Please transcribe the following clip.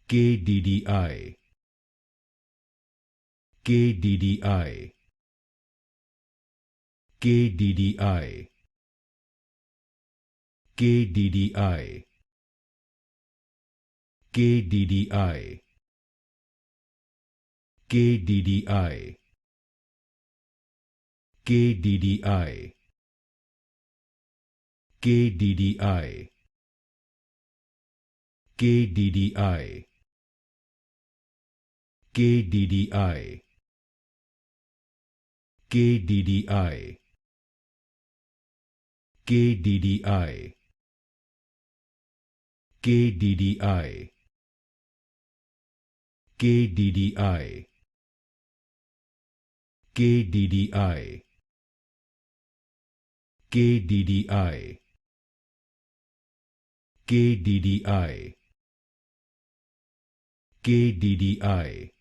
KDDI, KDDI, KDDI, KDDI, KDDI, KDDI, KDDI, KDDI, KDDI, KDDI, KDDI, KDDI, KDDI, KDDI, KDDI, KDDI, KDDI, KDDI,